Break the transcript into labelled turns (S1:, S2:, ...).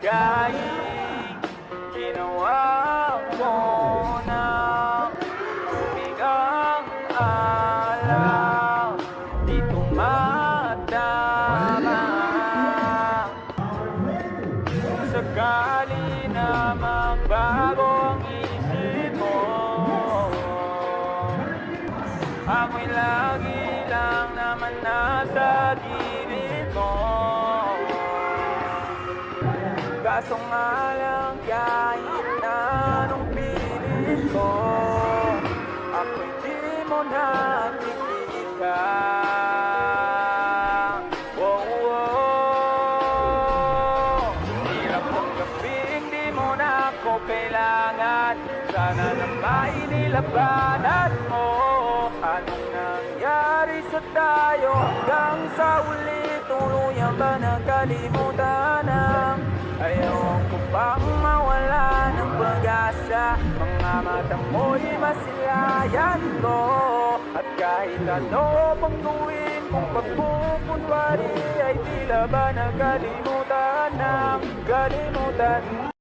S1: kahit ginawa mo na tumigang alaw, di tumatama. Kung sakali na magbago ang isip mo, ako'y lagi lang naman nasa gilid mo. Kaso nga lang kahit na anong pilit ko, ako'y di mo nakikita. Oh, oh. Hirap tanggapin, di mo na ako kailangan. Sana na mainilabanan mo. Anong nangyari sa tayo hanggang sa uli? Tuluyan ba nakalimutan ang ayaw ko bang mawala ng pag-asa? Mga mata mo'y masilayan ko. At kahit ano pang gawin kung pagpupunwari, ay tila ba nakalimutan ng kalimutan.